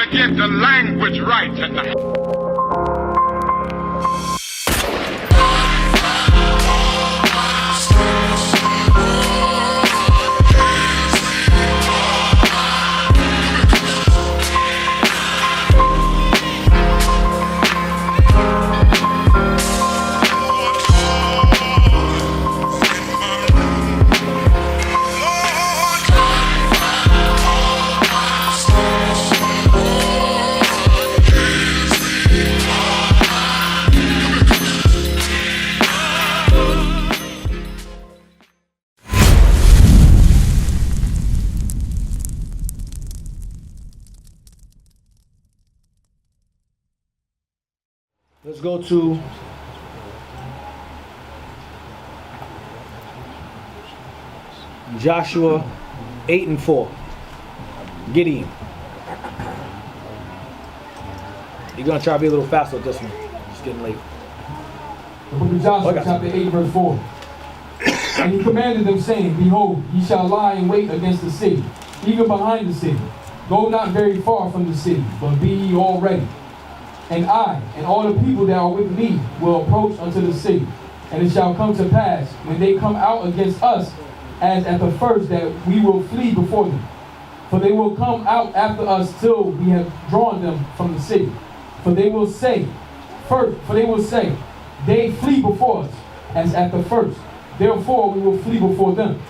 to get the language right tonight. Let's go to Joshua 8 and 4. Gideon. You're going to try to be a little faster with this one. It's getting late. The book of Joshua, chapter 8, verse 4. And he commanded them, saying, Behold, ye shall lie in wait against the city, even behind the city. Go not very far from the city, but be ye all ready. And I, and all the people that are with me, will approach unto the city. And it shall come to pass, when they come out against us, as at the first, that we will flee before them. For they will come out after us till we have drawn them from the city. For they will say, they flee before us, as at the first. Therefore we will flee before them.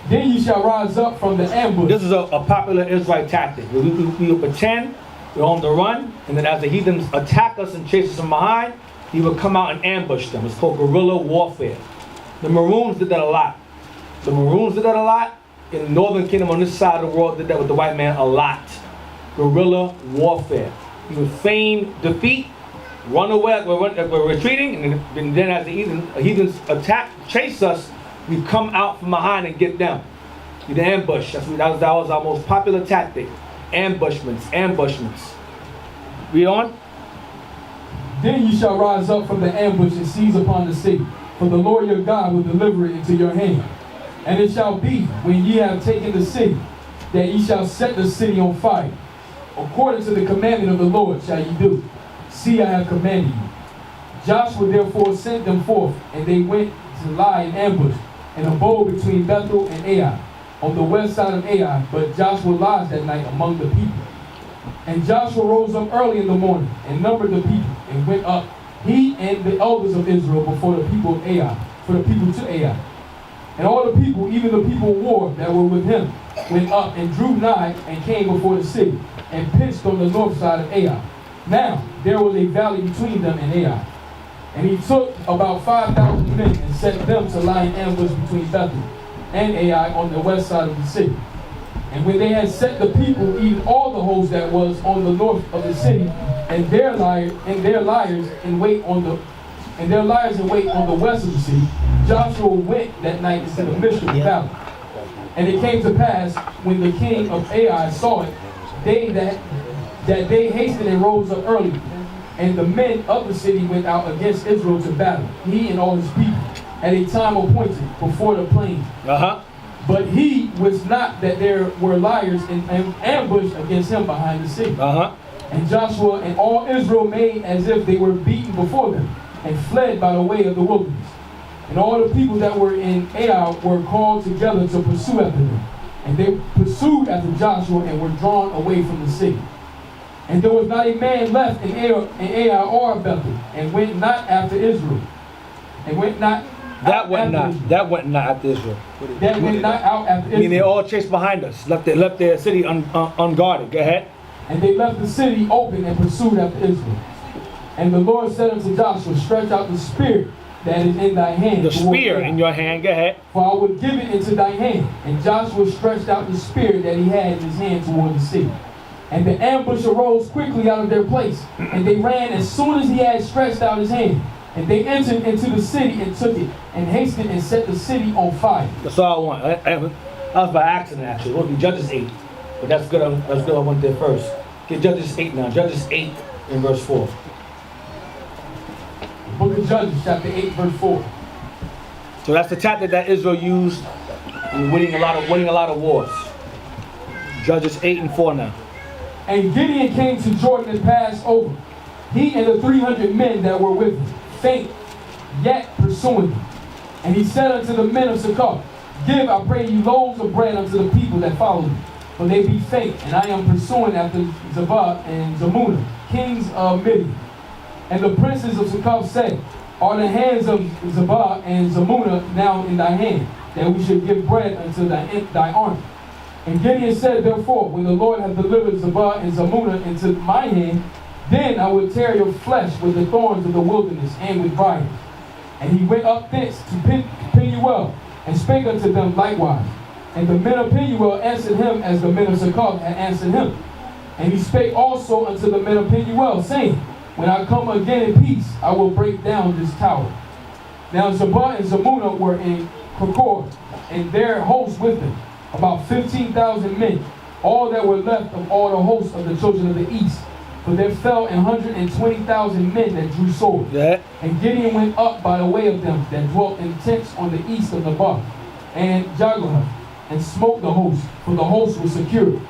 Then ye shall rise up from the ambush. This is a popular Israelite tactic. We pretend we're on the run, and then as the heathens attack us and chase us from behind, he will come out and ambush them. It's called guerrilla warfare. The Maroons did that a lot. In the Northern Kingdom on this side of the world did that with the white man a lot. Guerrilla warfare. He would feign defeat, run away, we're retreating, and then as the heathens attack, chase us, we come out from behind and get them. The ambush. That was our most popular tactic. Ambushments. Read on. Then ye shall rise up from the ambush and seize upon the city, for the Lord your God will deliver it into your hand. And it shall be, when ye have taken the city, that ye shall set the city on fire. According to the commandment of the Lord shall ye do. See, I have commanded you. Joshua therefore sent them forth, and they went to lie in ambush, and abode between Bethel and Ai, on the west side of Ai. But Joshua lodged that night among the people. And Joshua rose up early in the morning, and numbered the people, and went up, he and the elders of Israel, before the people of Ai, for the people to Ai. And all the people, even the people of war that were with him, went up and drew nigh, and came before the city, and pitched on the north side of Ai. Now there was a valley between them and Ai. And he took about 5,000 men, and set them to lie in ambush between Bethel and Ai on the west side of the city. And when they had set the people, even all the host that was on the north of the city, and their liars in wait on the west of the city, Joshua went that night into the midst of the valley. And it came to pass, when the king of Ai saw it, that they hasted and rose up early, and the men of the city went out against Israel to battle, he and all his people, at a time appointed before the plain. But he was not, that there were liars in ambush against him behind the city. And Joshua and all Israel made as if they were beaten before them, and fled by the way of the wilderness. And all the people that were in Ai were called together to pursue after them. And they pursued after Joshua, and were drawn away from the city. And there was not a man left in Ai or Bethel, and went not after Israel. And went not That went not after Israel. That went not out after Israel. I mean, they all chased behind us, left their city unguarded. Go ahead. And they left the city open and pursued after Israel. And the Lord said unto Joshua, stretch out the spear that is in thy hand. The spear in your hand. Go ahead. For I would give it into thy hand. And Joshua stretched out the spear that he had in his hand toward the city. And the ambush arose quickly out of their place. And they ran as soon as he had stretched out his hand. And they entered into the city and took it, and hasted and set the city on fire. That's all I want. That was by accident, actually. It would be Judges 8. But that's good. I went there first. Get Judges 8 now. Judges 8 in verse 4. Book of Judges, chapter 8, verse 4. So that's the tactic that Israel used in winning a lot of wars. Judges 8 and 4 now. And Gideon came to Jordan and passed over, he and the 300 men that were with him, faint, yet pursuing them. And he said unto the men of Succoth, give, I pray you, loaves of bread unto the people that follow me, for they be faint, and I am pursuing after Zebah and Zalmunna, kings of Midian. And the princes of Succoth said, are the hands of Zebah and Zalmunna now in thy hand, that we should give bread unto thy army? And Gideon said, therefore, when the Lord hath delivered Zebah and Zalmunna into my hand, then I will tear your flesh with the thorns of the wilderness and with briars. And he went up thence to Penuel, and spake unto them likewise. And the men of Penuel answered him as the men of Succoth had answered him. And he spake also unto the men of Penuel, saying, when I come again in peace, I will break down this tower. Now Zebah and Zalmunna were in Kerkor, and their hosts with them, about 15,000 men, all that were left of all the hosts of the children of the east. For there fell 120,000 men that drew swords. Yeah. And Gideon went up by the way of them that dwelt in tents on the east of Nebar and Jaglah, and smote the host, for the host was secure.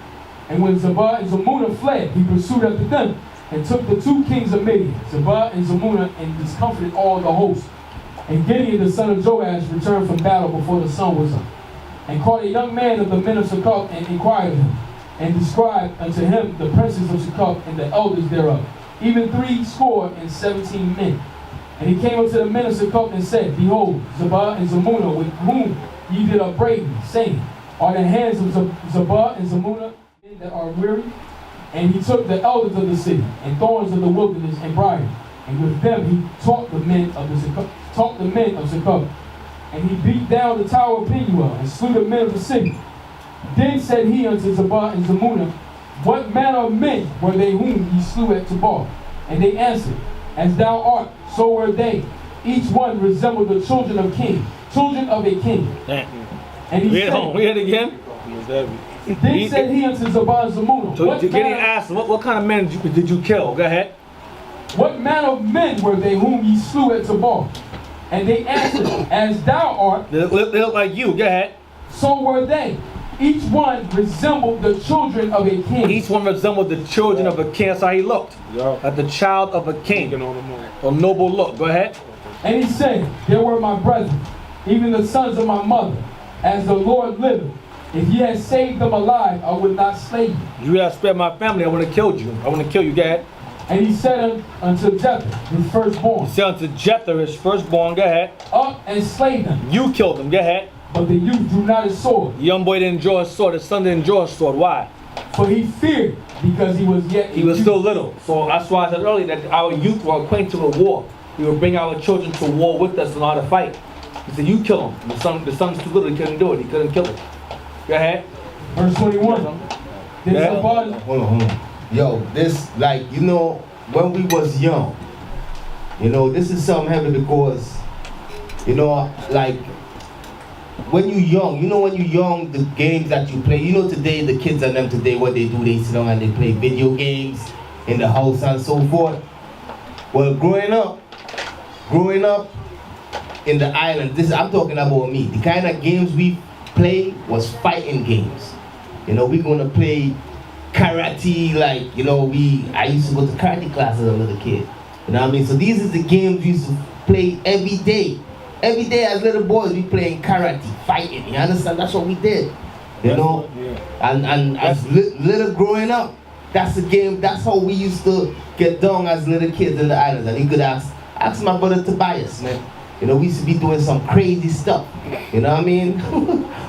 And when Zebah and Zalmunna fled, he pursued after them, and took the 2 kings of Midian, Zebah and Zalmunna, and discomfited all the host. And Gideon the son of Joash returned from battle before the sun was up, and caught a young man of the men of Succoth, and inquired of him, and described unto him the princes of Succoth and the elders thereof, even 70 men. And he came unto the men of Succoth and said, behold, Zebah and Zalmunna, with whom ye did upbraid me, saying, are the hands of Zebah and Zalmunna men that are weary? And he took the elders of the city, and thorns of the wilderness, and briars, and with them he taught the men of Succoth. And he beat down the tower of Penuel, and slew the men of the city. Then said he unto Zebah and Zalmunna, what manner of men were they whom ye slew at Tabor? And they answered, as thou art, so were they. Each one resembled the children of a king. And he said, read it again. Then said he unto Zebah and Zalmunna, so Gideon asked, what kind of men did you kill? Go ahead. What manner of men were they whom ye slew at Tabor? And they answered, as thou art. They look like you. Go ahead. So were they. Each one resembled the children of a king. Each one resembled the children of a king. That's how he looked. Like the child of a king. A noble look. Go ahead. And he said, there were my brethren, even the sons of my mother, as the Lord liveth. If ye had saved them alive, I would not slay you. You had spared my family, I would have killed you. I want to kill you. Go ahead. And he said unto Jephthah, his firstborn. He said unto Jephthah, his firstborn. Go ahead. Up and slay them. You killed them. Go ahead. But the youth drew not his sword. The young boy didn't draw his sword. His son didn't draw his sword. Why? For he feared, because he was yet. He was still little. So that's why I said earlier that our youth were acquainted with war. We would bring our children to war with us and know how to fight. He said, you kill him. The son's too little. He couldn't do it. He couldn't kill him. Go ahead. Verse 21. Hold on. Yo, this, like, you know, when we was young, you know, this is something heavy because, you know, like, when you're young, the games that you play, you know, today, the kids and them today, what they do, they sit down and they play video games in the house and so forth. Well, growing up in the island, I'm talking about me, the kind of games we play was fighting games. You know, we're gonna play karate, like, you know, I used to go to karate classes as a little kid. You know what I mean? So these are the games we used to play every day. Every day as little boys, we playing karate, fighting. You understand? That's what we did. You know? Yeah. And as little growing up, that's the game, that's how we used to get down as little kids in the islands. And you could ask my brother Tobias, man. You know, we used to be doing some crazy stuff. You know what I mean?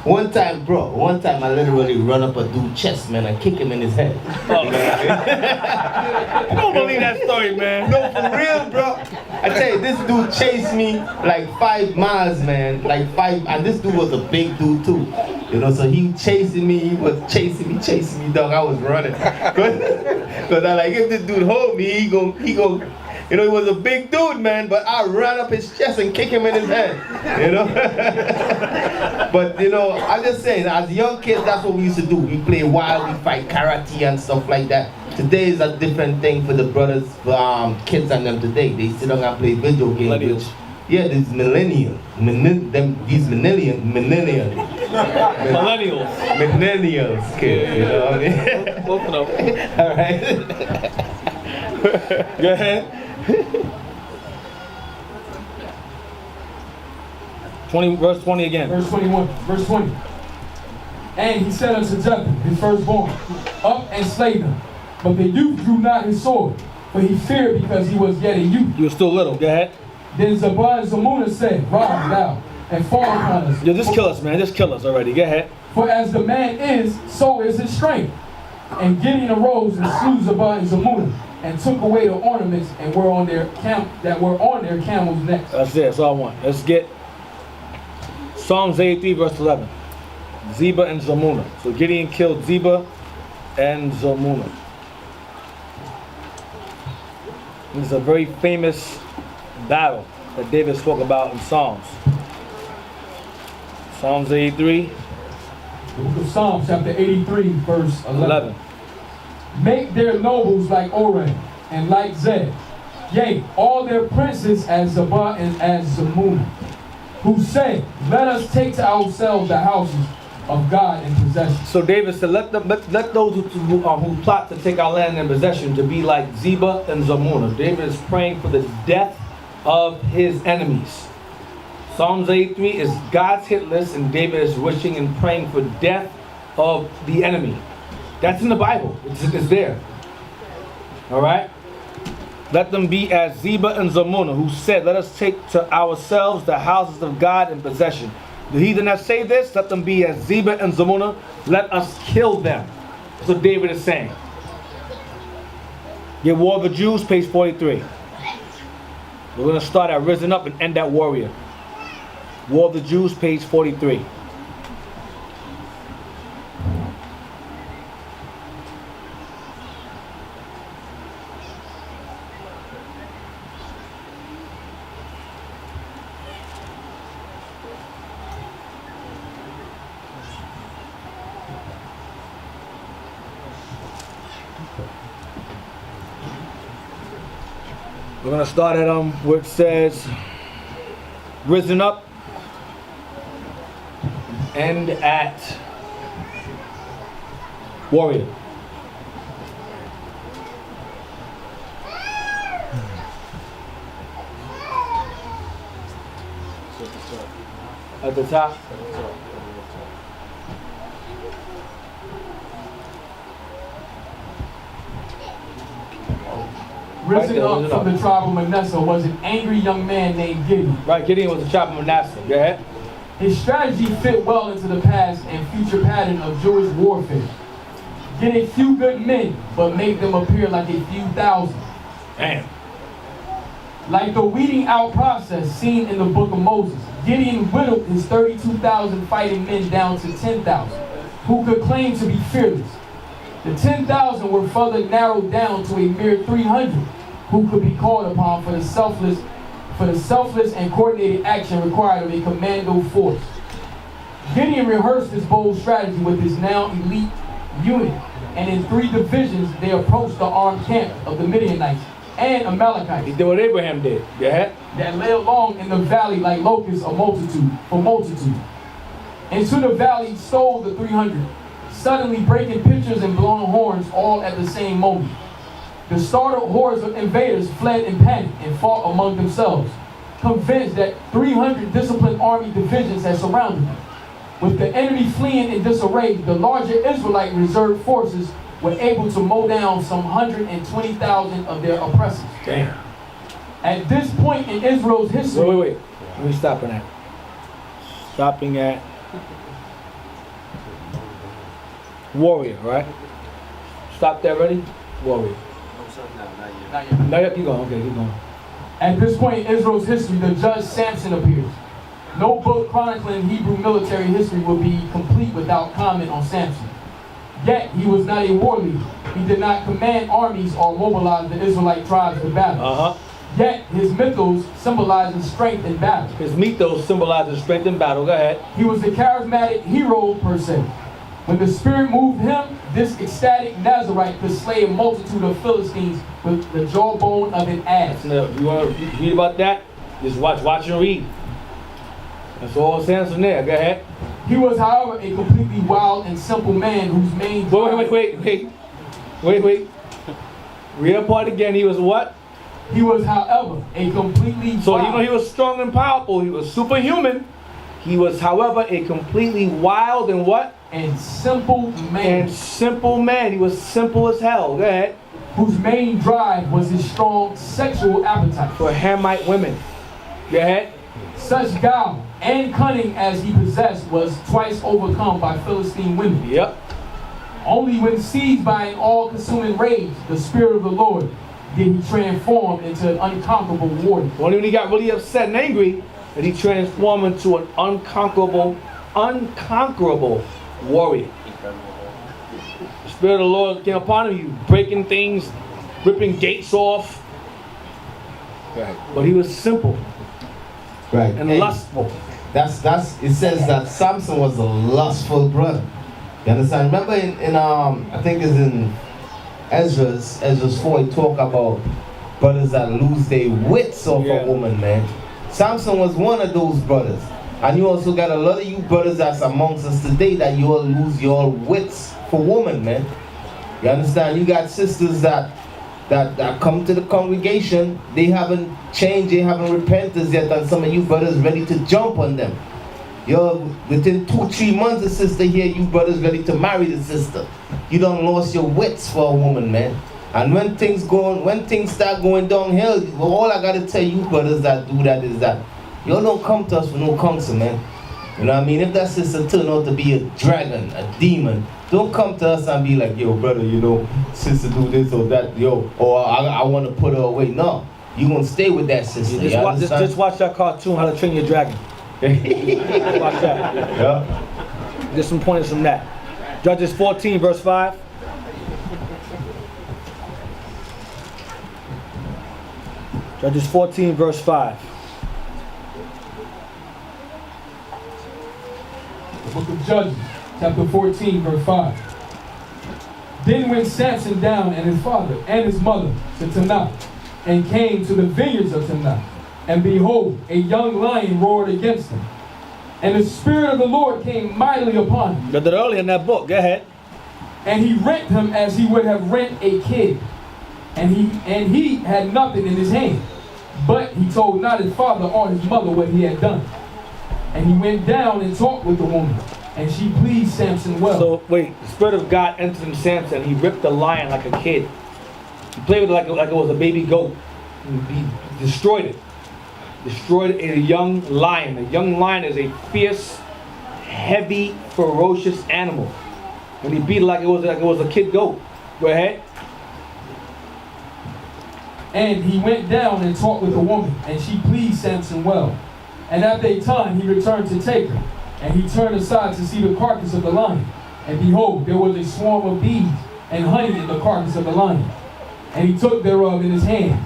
One time I literally run up a dude's chest, man, and kick him in his head. Oh, you know what I mean? I don't believe that story, man. No, for real, bro. I tell you, this dude chased me like 5 miles, man. And this dude was a big dude too. You know, so he chasing me, he was chasing me, dog. I was running. Cause I like, if this dude hold me, he gon' you know, he was a big dude, man, but I ran up his chest and kick him in his head, you know? But, you know, I'm just saying, as young kids, that's what we used to do. We play wild, we fight karate and stuff like that. Today is a different thing for the brothers, kids and them today. They sit down and play video games. Which, yeah, these millennials, Millennials. Millennials, kid. You know what I mean? Close enough. All right. Go ahead. 20, verse 20 again. Verse 21. Verse 20. And he said unto Jephthah, his firstborn, up and slay them. But the youth drew not his sword, for he feared because he was yet a youth. You were still little. Go ahead. Then Zebah and Zalmunna said, Rise thou, and fall upon us. Yo, just kill us, man. Just kill us already. Go ahead. For as the man is, so is his strength. And Gideon arose and slew Zebah and Zalmunna, and took away the ornaments and were on their camels' necks. That's it. That's all I want. Let's get Psalms 83, verse 11. Zebah and Zalmunna. So Gideon killed Zebah and Zalmunna. This is a very famous battle that David spoke about in Psalms. Psalms 83. The book of Psalms, chapter 83, verse 11. Make their nobles like Oreb and like Zeb, yea, all their princes as Zebah and as Zalmunna, who say, Let us take to ourselves the houses of God in possession. So David said, let those who plot to take our land in possession to be like Zebah and Zalmunna. David is praying for the death of his enemies. Psalms 83 is God's hit list, and David is wishing and praying for death of the enemy. That's in the Bible. It's there. All right? Let them be as Zebah and Zalmunna, who said, Let us take to ourselves the houses of God in possession. The heathen that say this, let them be as Zebah and Zalmunna. Let us kill them. That's what David is saying. Get War of the Jews, page 43. We're going to start at Risen Up and end at Warrior. War of the Jews, page 43. We're going to start at where it says, Risen Up, end at Warrior. At the top. Risen up from the tribe of Manasseh was an angry young man named Gideon. Right, Gideon was the tribe of Manasseh. Go ahead. His strategy fit well into the past and future pattern of Jewish warfare. Get a few good men, but make them appear like a few thousand. Damn. Like the weeding out process seen in the book of Moses, Gideon whittled his 32,000 fighting men down to 10,000, who could claim to be fearless. The 10,000 were further narrowed down to a mere 300, who could be called upon for the selfless and coordinated action required of a commando force. Gideon rehearsed his bold strategy with his now elite unit, and in 3 divisions they approached the armed camp of the Midianites and Amalekites. He did what Abraham did. Go ahead. That lay along in the valley like locusts for multitude. Into the valley stole the 300, suddenly breaking pitchers and blowing horns all at the same moment. The startled hordes of invaders fled in panic and fought among themselves, convinced that 300 disciplined army divisions had surrounded them. With the enemy fleeing in disarray, the larger Israelite reserve forces were able to mow down some 120,000 of their oppressors. Damn. At this point in Israel's history... Wait. Let me stop at. Stopping at Warrior, right? Stop there, ready? Warrior. Not yet. No, yeah, keep going. Okay, keep going. At this point in Israel's history, the judge Samson appears. No book chronicling Hebrew military history would be complete without comment on Samson. Yet, he was not a war leader. He did not command armies or mobilize the Israelite tribes to battle. Yet, his mythos symbolizes strength in battle. His mythos symbolizes strength in battle. Go ahead. He was a charismatic hero per se. When the Spirit moved him, this ecstatic Nazarite could slay a multitude of Philistines with the jawbone of an ass. Now, if you want to read about that, just watch and read. That's all Samson there. Go ahead. He was, however, a completely wild and simple man whose main... Wait. Read that part again. He was what? He was, however, a completely So wild... even though he was strong and powerful, he was superhuman. He was, however, a completely wild and what? And simple man. And simple man. He was simple as hell. Go ahead. Whose main drive was his strong sexual appetite. For Hamite women. Go ahead. Such guile and cunning as he possessed was twice overcome by Philistine women. Yep. Only when seized by an all-consuming rage, the Spirit of the Lord, did he transform into an unconquerable warrior. Only when he got really upset and angry that he transformed into an unconquerable warrior. The Spirit of the Lord came upon him. He was breaking things, ripping gates off. Right. But he was simple. Right. And lustful. That's it says that Samson was a lustful brother. You understand? Remember in I think it's in Ezra's 4, he talk about brothers that lose their wits off a woman, man. Samson was one of those brothers. And you also got a lot of you brothers that's amongst us today that you all lose your wits for woman, man. You understand? You got sisters that come to the congregation, they haven't changed, they haven't repented yet, and some of you brothers ready to jump on them. You're within 2-3 months, a sister here, you brothers ready to marry the sister. You done lost your wits for a woman, man. And when things start going downhill, well, all I gotta tell you brothers that do that is that y'all don't come to us for no counsel, man. You know what I mean? If that sister turned out to be a dragon, a demon, don't come to us and be like, yo, brother, you know, sister do this or that, yo, or I want to put her away. No, you gonna stay with that sister. Just watch that cartoon, How to Train Your Dragon. Watch that. Yeah. Just some pointers from that. Judges 14, verse 5. Judges 14, verse 5. The book of Judges, chapter 14, verse 5. Then went Samson down and his father and his mother to Timnah, and came to the vineyards of Timnah. And behold, a young lion roared against him. And the Spirit of the Lord came mightily upon him. Read that earlier in that book. Go ahead. And he rent him as he would have rent a kid. And he had nothing in his hand. But he told not his father or his mother what he had done. And he went down and talked with the woman. And she pleased Samson well. So wait, the Spirit of God entered in Samson. He ripped the lion like a kid. He played with it like it was a baby goat. He destroyed it. Destroyed a young lion. A young lion is a fierce, heavy, ferocious animal. And he beat it like it was a kid goat. Go ahead. And he went down and talked with the woman, and she pleased Samson well. And after a time he returned to take her. And he turned aside to see the carcass of the lion. And behold, there was a swarm of bees and honey in the carcass of the lion. And he took thereof in his hand,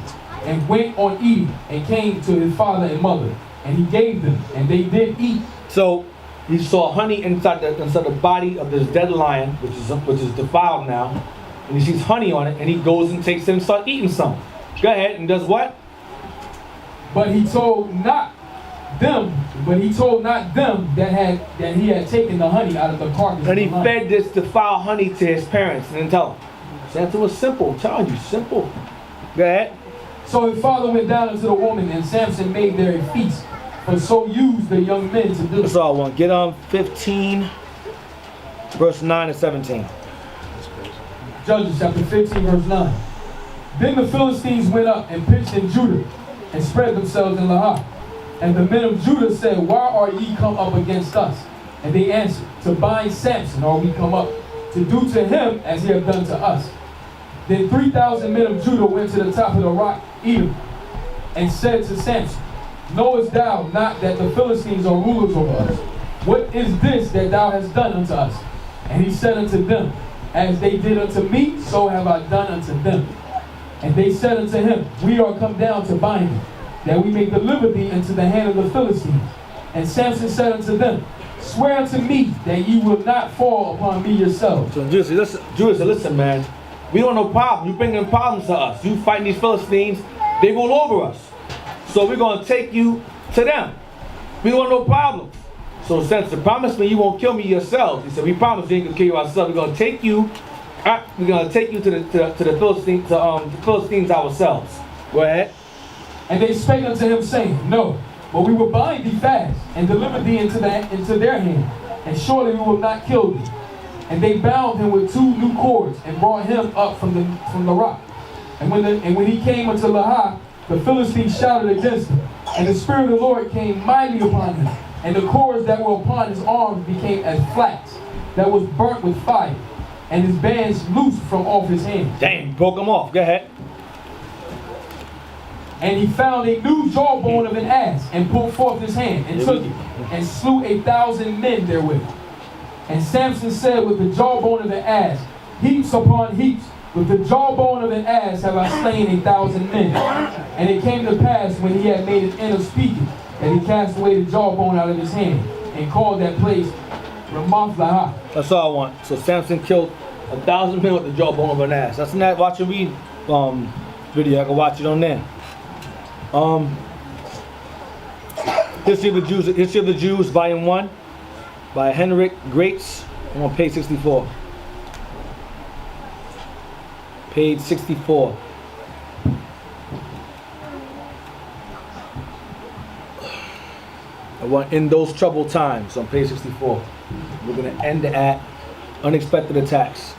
and went on eating, and came to his father and mother. And he gave them, and they did eat. So he saw honey inside the body of this dead lion, which is defiled now. And he sees honey on it, and he goes and takes it and starts eating some. Go ahead, and does what? But he told not them that he had taken the honey out of the carcass. And he fed this defiled honey to his parents, and then tell them. Samson was simple. I'm telling you, simple. Go ahead. So his father went down unto the woman, and Samson made there a feast. For so used the young men to do. That's all I want. Get on 15, verse 9 and 17. Judges chapter 15, verse 9. Then the Philistines went up and pitched in Judah, and spread themselves in Lahah. And the men of Judah said, Why are ye come up against us? And they answered, To bind Samson are we come up, to do to him as he hath done to us. Then 3,000 men of Judah went to the top of the rock, Edom, and said to Samson, Knowest thou not that the Philistines are rulers over us? What is this that thou hast done unto us? And he said unto them, As they did unto me, so have I done unto them. And they said unto him, We are come down to bind thee, that we may deliver thee into the hand of the Philistines. And Samson said unto them, Swear unto me that ye will not fall upon me yourselves. So Judah said, listen, man, we don't have no problem. You bringing problems to us. You fighting these Philistines, they roll over us. So we're going to take you to them. We don't want no problems. So Samson, promise me you won't kill me yourselves. He said, we promise we ain't gonna kill you ourselves. We're gonna take you to the Philistines ourselves. Go ahead. And they spake unto him, saying, No, but we will bind thee fast, and deliver thee into their hand, and surely we will not kill thee. And they bound him with 2 new cords, and brought him up from the rock. And when he came unto Lahah, the Philistines shouted against him, and the Spirit of the Lord came mightily upon him, and the cords that were upon his arms became as flax that was burnt with fire, and his bands loosed from off his hands. Damn, broke them off. Go ahead. And he found a new jawbone of an ass, and put forth his hand, and took it, and slew 1,000 men therewith. And Samson said with the jawbone of the ass, heaps upon heaps, with the jawbone of an ass have I slain 1,000 men. And it came to pass, when he had made an end of speaking, that he cast away the jawbone out of his hand, and called that place Ramoth Lahah. That's all I want. So Samson killed 1,000 men with the jawbone of an ass. That's in that watch and read video. I can watch it on there. History of the Jews, Volume 1, by Henrik Graetz. I'm on page 64. Page 64. I want in those troubled times on page 64. We're going to end at unexpected attacks.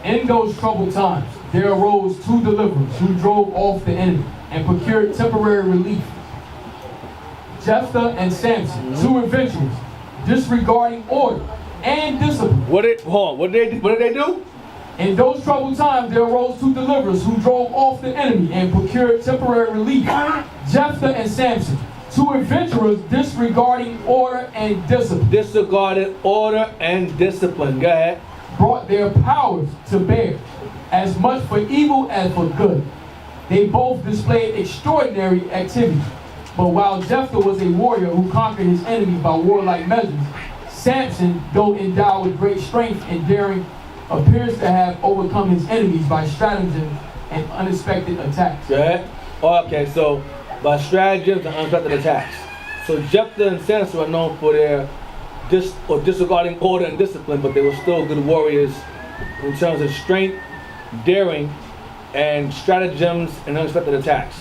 In those troubled times, there arose 2 deliverers who drove off the enemy and procured temporary relief. Jephthah and Samson, 2 adventurers, disregarding order and discipline. What did they do? In those troubled times, there arose 2 deliverers who drove off the enemy and procured temporary relief. Jephthah and Samson, 2 adventurers, disregarding order and discipline. Disregarded order and discipline. Go ahead. Brought their powers to bear, as much for evil as for good. They both displayed extraordinary activity. But while Jephthah was a warrior who conquered his enemies by warlike measures, Samson, though endowed with great strength and daring, appears to have overcome his enemies by stratagem and unexpected attacks. Good. Okay, so by stratagems and unexpected attacks. So Jephthah and Samson are known for their disregarding order and discipline, but they were still good warriors in terms of strength, daring, and stratagems and unexpected attacks.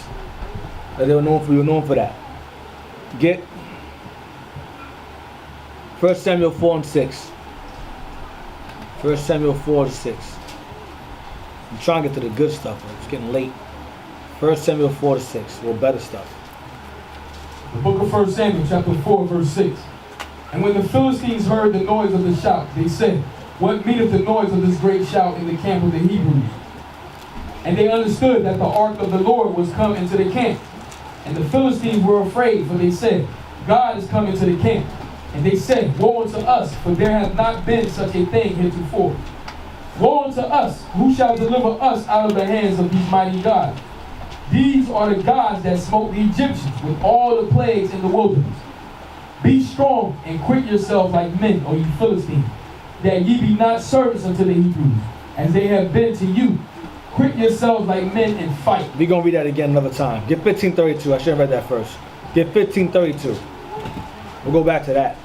We were known for that. Get 1 Samuel 4 and 6. 1 Samuel 4 and 6. I'm trying to get to the good stuff, but it's getting late. 1 Samuel 4 to 6. Well, better stuff. The book of 1 Samuel, chapter 4, verse 6. And when the Philistines heard the noise of the shout, they said, What meaneth the noise of this great shout in the camp of the Hebrews? And they understood that the ark of the Lord was come into the camp. And the Philistines were afraid, for they said, God is come into the camp. And they said, Woe unto us, for there hath not been such a thing heretofore. Woe unto us, who shall deliver us out of the hands of these mighty gods? These are the gods that smote the Egyptians with all the plagues in the wilderness. Be strong and quit yourselves like men, O ye Philistines, that ye be not servants unto the Hebrews, as they have been to you. Quit yourselves like men and fight. We're going to read that again another time. Get 1532. I should have read that first. Get 1532. We'll go back to that.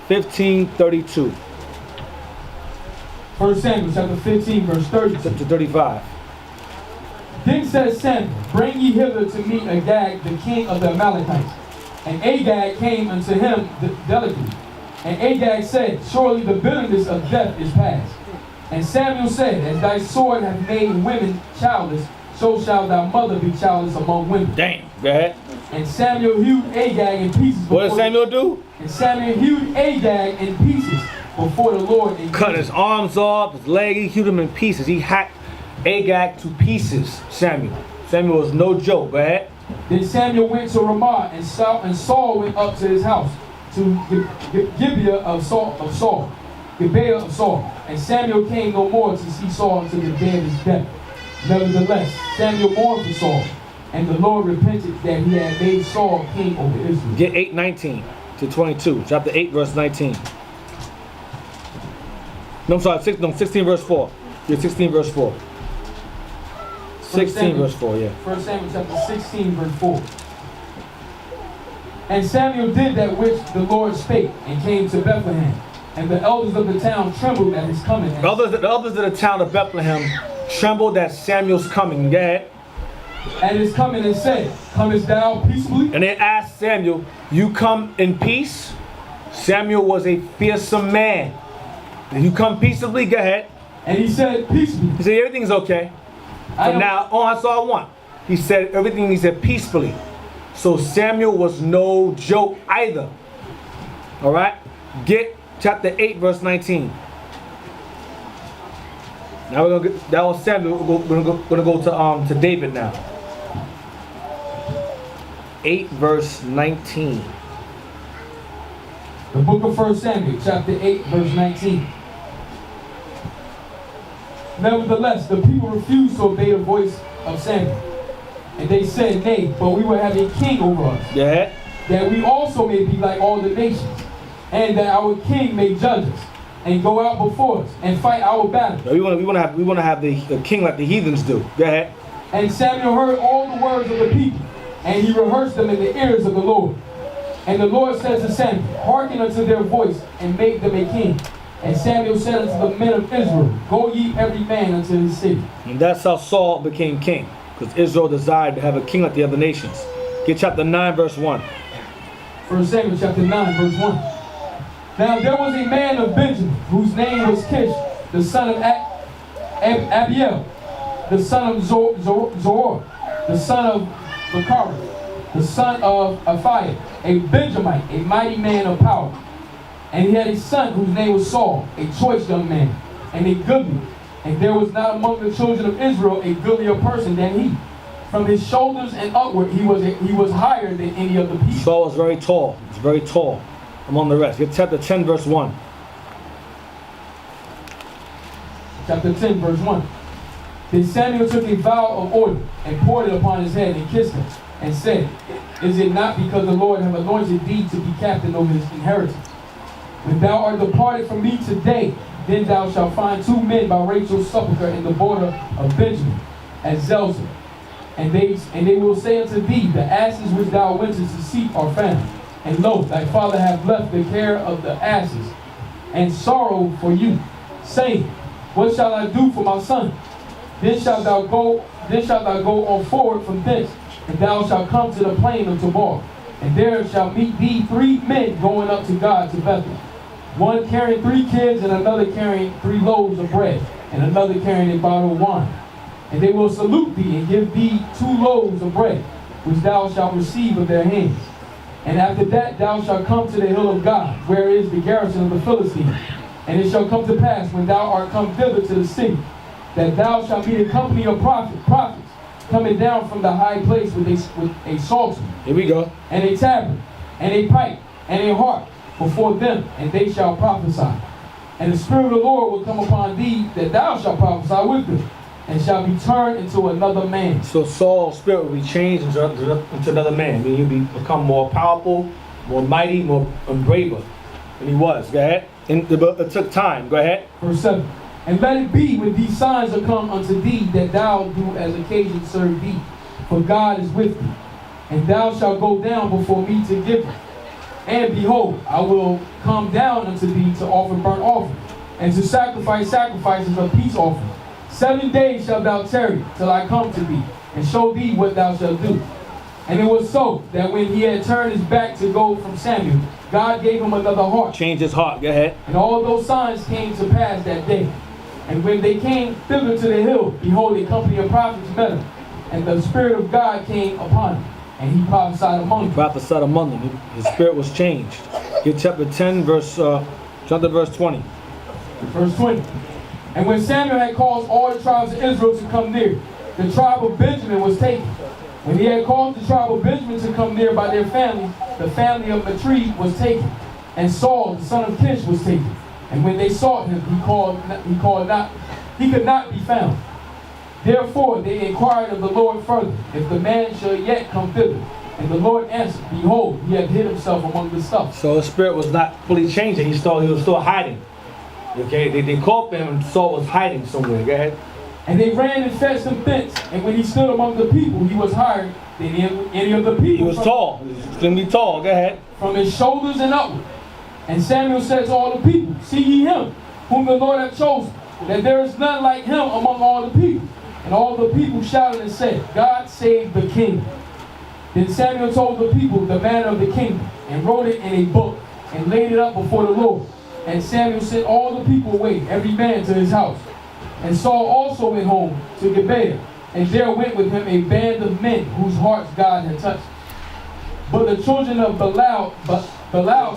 1532. 1 Samuel chapter 15, verse 30 to 35. Then said Samuel, Bring ye hither to me Agag, the king of the Amalekites. And Agag came unto him delicately. And Agag said, Surely the bitterness of death is past. And Samuel said, As thy sword hath made women childless, so shall thy mother be childless among women. Damn, go ahead. And Samuel hewed Agag in pieces. What did Samuel do? And Samuel hewed Agag in pieces before the Lord. Cut his arms off, his leg, he hewed him in pieces. He hacked Agag to pieces, Samuel. Samuel was no joke, go ahead. Then Samuel went to Ramah, and Saul went up to his house, to Gibeah of Saul. And Samuel came no more to see Saul until the day of his death. Nevertheless, Samuel mourned for Saul, and the Lord repented that he had made Saul king over Israel. Get 8:19 to 22. Chapter 8, verse 19. No, I'm sorry, 16 verse 4. Yeah, 16 verse 4. 16 verse 4, yeah. 1 Samuel chapter 16 verse 4. And Samuel did that which the Lord spake, and came to Bethlehem. And the elders of the town trembled at his coming. The elders of the town of Bethlehem trembled at Samuel's coming. Go ahead. At his coming and said, Comest thou peaceably? And they asked Samuel, you come in peace? Samuel was a fearsome man. Did you come peaceably? Go ahead. And he said, peaceably. He said, everything's okay. But now, that's all I want. He said everything, he said peacefully. So Samuel was no joke either. All right? Get chapter 8, verse 19. Now we're gonna get, that was Samuel. We're gonna go to David now. 8 verse 19. The book of 1 Samuel, chapter 8, verse 19. Nevertheless, the people refused to obey the voice of Samuel. And they said, Nay, but we will have a king over us. Yeah. That we also may be like all the nations. And that our king may judge us. And go out before us and fight our battle. No, we want to have the king like the heathens do. Go ahead. And Samuel heard all the words of the people, and he rehearsed them in the ears of the Lord. And the Lord said to Samuel, Hearken unto their voice, and make them a king. And Samuel said unto the men of Israel, Go ye every man unto his city. And that's how Saul became king, because Israel desired to have a king like the other nations. Get chapter 9, verse 1. 1 Samuel chapter 9, verse 1. Now there was a man of Benjamin, whose name was Kish, the son of Abiel, the son of Zor, the son of Bakar, the son of Aphiah, a Benjamite, a mighty man of power. And he had a son whose name was Saul, a choice young man, and a goodly. And there was not among the children of Israel a goodlier person than he. From his shoulders and upward, he was higher than any of the people. Saul was very tall. He was very tall among the rest. Get chapter 10, verse 1. Chapter 10, verse 1. Then Samuel took a vial of oil and poured it upon his head and kissed him, and said, Is it not because the Lord have anointed thee to be captain over his inheritance? When thou art departed from me today, then thou shalt find 2 men by Rachel's sepulchre in the border of Benjamin, at Zelzah. And they will say unto thee, The asses which thou wentest to seek are found. And lo, thy father hath left the care of the asses, and sorrow for you, saying, What shall I do for my son? Then shalt thou go on forward from thence, and thou shalt come to the plain of Tabor. And there shall meet thee 3 men going up to God to Bethel, one carrying 3 kids, and another carrying 3 loaves of bread, and another carrying a bottle of wine. And they will salute thee, and give thee 2 loaves of bread, which thou shalt receive of their hands. And after that thou shalt come to the hill of God, where is the garrison of the Philistines. And it shall come to pass, when thou art come thither to the city, that thou shalt meet a company of prophets, coming down from the high place with a psaltery. Here we go. And a tabret, and a pipe, and a harp before them, and they shall prophesy. And the Spirit of the Lord will come upon thee, that thou shalt prophesy with them, and shall be turned into another man. So Saul's spirit will be changed into another man. I mean, he'll become more powerful, more mighty, more braver than he was. Go ahead. And it took time. Go ahead. Verse 7. And let it be when these signs are come unto thee, that thou do as occasion serve thee. For God is with thee. And thou shalt go down before me to give them. And behold, I will come down unto thee to offer burnt offering, and to sacrifice sacrifices of peace offerings. 7 days shalt thou tarry till I come to thee, and show thee what thou shalt do. And it was so, that when he had turned his back to go from Samuel, God gave him another heart. Change his heart. Go ahead. And all those signs came to pass that day. And when they came thither to the hill, behold, a company of prophets met him. And the Spirit of God came upon him, and he prophesied among them. Prophesied among them. His spirit was changed. Get chapter 10, jump to verse 20. Verse 20. And when Samuel had caused all the tribes of Israel to come near, the tribe of Benjamin was taken. When he had caused the tribe of Benjamin to come near by their families, the family of Matri was taken. And Saul, the son of Kish, was taken. And when they sought him, he could not be found. Therefore they inquired of the Lord further, if the man shall yet come thither. And the Lord answered, Behold, he hath hid himself among the stuff. So his spirit was not fully changing. He was still hiding. Okay, they caught him and Saul was hiding somewhere. Go ahead. And they ran and fetched him thence. And when he stood among the people, he was higher than any of the people. He was tall. He was extremely tall. Go ahead. From his shoulders and upward. And Samuel said to all the people, see ye him, whom the Lord hath chosen, that there is none like him among all the people. And all the people shouted and said, God save the king. Then Samuel told the people the manner of the kingdom, and wrote it in a book, and laid it up before the Lord. And Samuel sent all the people away, every man to his house. And Saul also went home to Gibeah, and there went with him a band of men whose hearts God had touched. But the children of Belial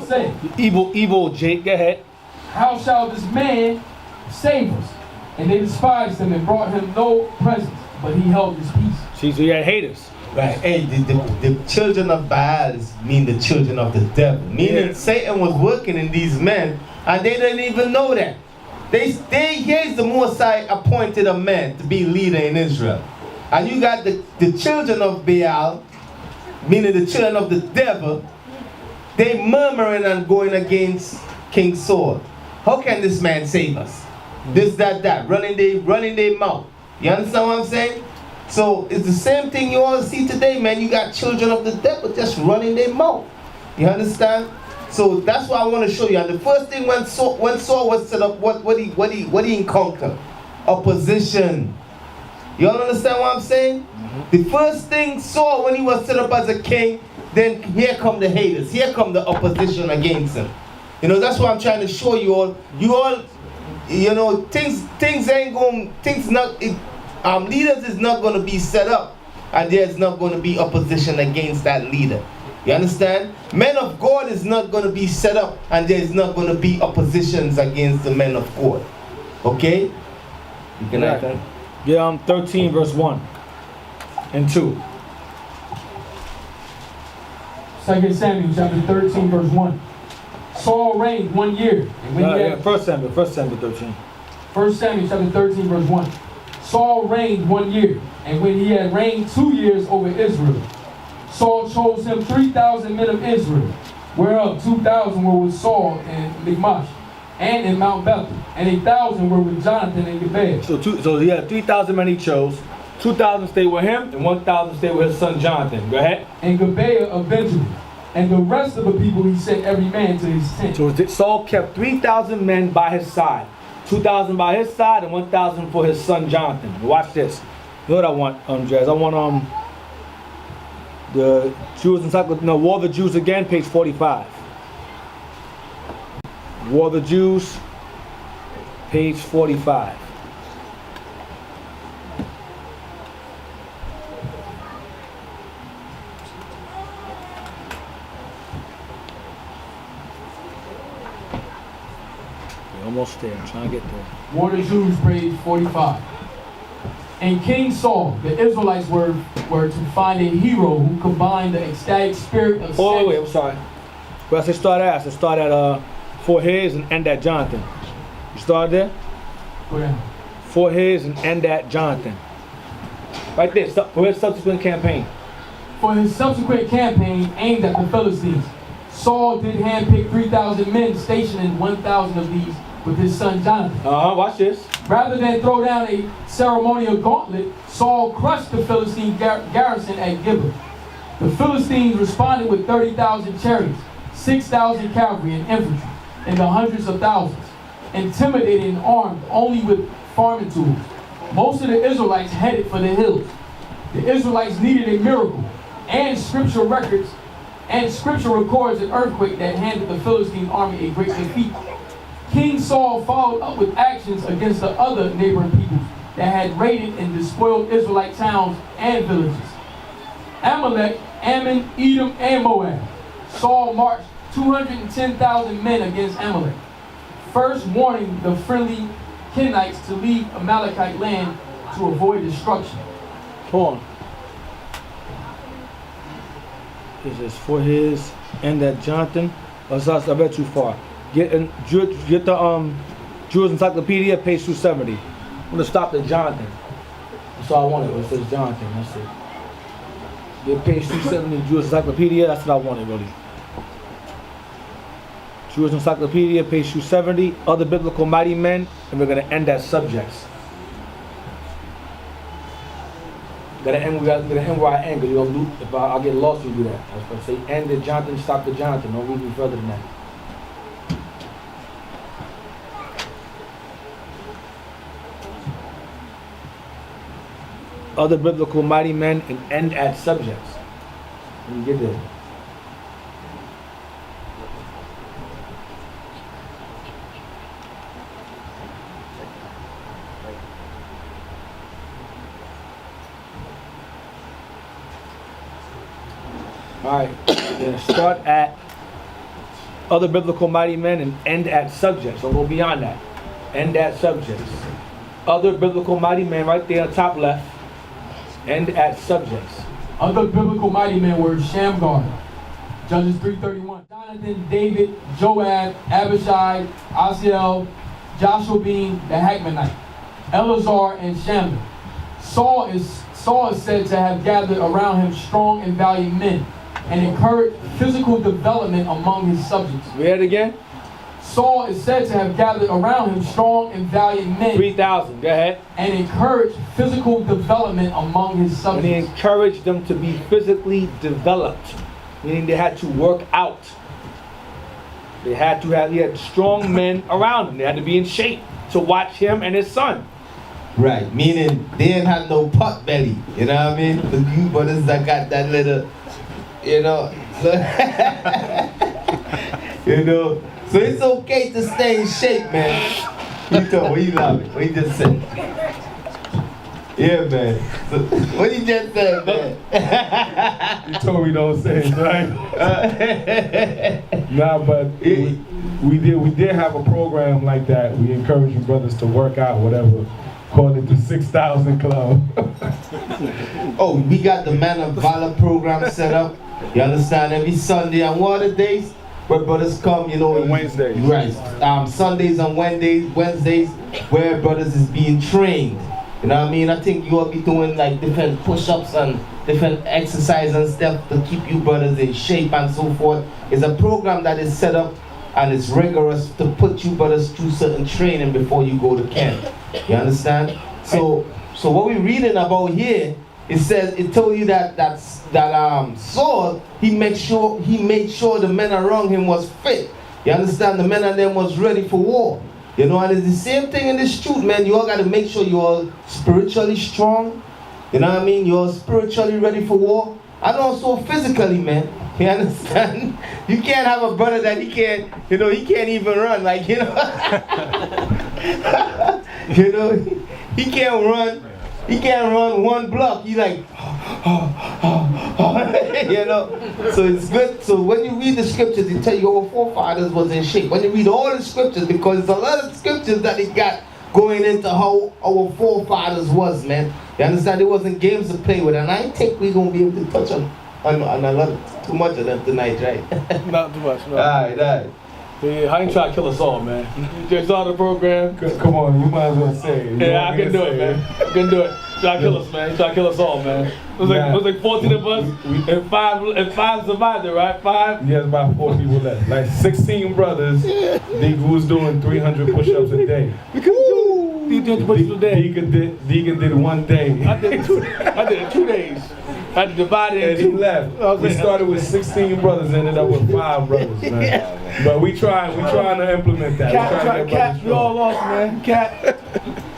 said, Evil Jake, go ahead. how shall this man save us? And they despised him and brought him no presents, but he held his peace. See, so he had haters. Right. Hey, the children of Baal mean the children of the devil. Meaning Satan was working in these men, and they didn't even know that. Here's the Mosai appointed a man to be leader in Israel. And you got the children of Baal, meaning the children of the devil, they murmuring and going against King Saul. How can this man save us? This, that, running their mouth. You understand what I'm saying? So it's the same thing you all see today, man. You got children of the devil just running their mouth. You understand? So that's what I want to show you. And the first thing when Saul was set up, what he encountered? Opposition. You all understand what I'm saying? Mm-hmm. The first thing Saul, when he was set up as a king, then here come the haters. Here come the opposition against him. You know, that's what I'm trying to show you all. You all, you know, things ain't going, leaders is not going to be set up, and there's not going to be opposition against that leader. You understand? Men of God is not going to be set up, and there's not going to be oppositions against the men of God. Okay? You can add that. Yeah, 13 verse 1 and 2. 2 Samuel chapter 13 verse 1. Saul reigned 1 year. And when he had, 1 Samuel 13. 1 Samuel chapter 13 verse 1. Saul reigned 1 year, and when he had reigned 2 years over Israel, Saul chose him 3,000 men of Israel, whereof 2,000 were with Saul in Michmash and in Mount Bethel, and 1,000 were with Jonathan in Gibeah. So he had 3,000 men he chose. 2,000 stayed with him, and 1,000 stayed with his son Jonathan. Go ahead. And Gibeah of Benjamin, and the rest of the people he sent every man to his tent. So Saul kept 3,000 men by his side. 2,000 by his side and 1,000 for his son Jonathan. Watch this. You know what I want, Jazz? I want the Jews Encyclopedia. No, War of the Jews again, page 45. War of the Jews, page 45. Almost there. I'm trying to get there. War of the Jews, page 45. And King Saul, the Israelites were to find a hero who combined the ecstatic spirit of wait, I'm sorry. Where I say start at? I said start at Fort Hayes and end at Jonathan. You started there? Go down. Fort Hayes and end at Jonathan. Right there, for his subsequent campaign. For his subsequent campaign aimed at the Philistines, Saul did handpick 3,000 men, stationing 1,000 of these with his son Jonathan. Watch this. Rather than throw down a ceremonial gauntlet, Saul crushed the Philistine garrison at Gibeah. The Philistines responded with 30,000 chariots, 6,000 cavalry and infantry, and the hundreds of thousands, intimidated and armed only with farming tools. Most of the Israelites headed for the hills. The Israelites needed a miracle, and scripture records an earthquake that handed the Philistine army a great defeat. King Saul followed up with actions against the other neighboring peoples that had raided and despoiled Israelite towns and villages. Amalek, Ammon, Edom, and Moab. Saul marched 210,000 men against Amalek, first warning the friendly Kenites to leave Amalekite land to avoid destruction. Hold on. This is for his and that Jonathan. I bet too far. Get the Jewish Encyclopedia, page 270. I'm gonna stop at Jonathan. That's all I wanted. It says Jonathan. That's it. Get page 270 Jewish Encyclopedia. That's what I wanted, really. Jewish Encyclopedia, page 270. Other biblical mighty men, and we're going to end at subjects. We gotta end where I end, because if I'll get lost if you do that. I was going to say end at Jonathan, stop at Jonathan. Don't read me further than that. Other biblical mighty men, and end at subjects. When you get there. Alright, we're going to start at other biblical mighty men and end at subjects. So go beyond that. End at subjects. Other biblical mighty men right there on top left. End at subjects. Other biblical mighty men were Shamgar, Judges 3:31. Jonathan, David, Joab, Abishai, Asahel, Joshua-Bean, the Hagmanite, Eleazar, and Shamgar. Saul is said to have gathered around him strong and valiant men, and encouraged physical development among his subjects. Read it again. Saul is said to have gathered around him strong and valiant men. 3,000. Go ahead. And encouraged physical development among his And subjects. he encouraged them to be physically developed, meaning they had to work out. He had strong men around him. They had to be in shape to watch him and his son. Right, meaning they didn't have no pot belly. You know what I mean? The you brothers that got that little, you know. You know. So it's okay to stay in shape, man. What you love it? What you just said? Yeah, man. So, what you just said, man? You told me don't say it, right? Nah, but we did have a program like that. We encourage you brothers to work out, whatever. Call it the 6,000 Club. Oh, we got the Man of Valor program set up. You understand? Every Sunday and what are the days where brothers come, you know. Wednesdays. Right. Sundays and Wednesdays, where brothers is being trained. You know what I mean? I think you'll be doing like different push-ups and different exercises and stuff to keep you brothers in shape and so forth. It's a program that is set up and it's rigorous to put you brothers through certain training before you go to camp. You understand? So what we're reading about here, it told you that Saul, he made sure the men around him was fit. You understand? The men and them was ready for war. You know, and it's the same thing in this truth, man. You all got to make sure you're spiritually strong. You know what I mean? You're spiritually ready for war. And also physically, man. You understand? You can't have a brother that he can't even run. Like, you know. You know, he can't run one block. He like, you know. So it's good. So when you read the scriptures, they tell you our forefathers was in shape. When you read all the scriptures, because there's a lot of scriptures that it got going into how our forefathers was, man. You understand? It wasn't games to play with, and I think we're gonna be able to touch on a lot, too much of them tonight, right? Not too much, no. All right. Yeah, how you try to kill us all, man? You just saw the program. Come on, you might as well say it. Yeah, I can do it, man. I can do it. Try to kill us, man. Try to kill us all, man. It was like 14 of us, and five survived it, right? 5? Yes, about 4 people left. Like 16 brothers, they was doing 300 push-ups a day. You did push-ups a day. Deacon did one day. I did it 2 days. I had to divide it And he left. We started with 16 brothers, ended up with 5 brothers, man. But we trying to implement that. Cat, we all lost, man. Cat.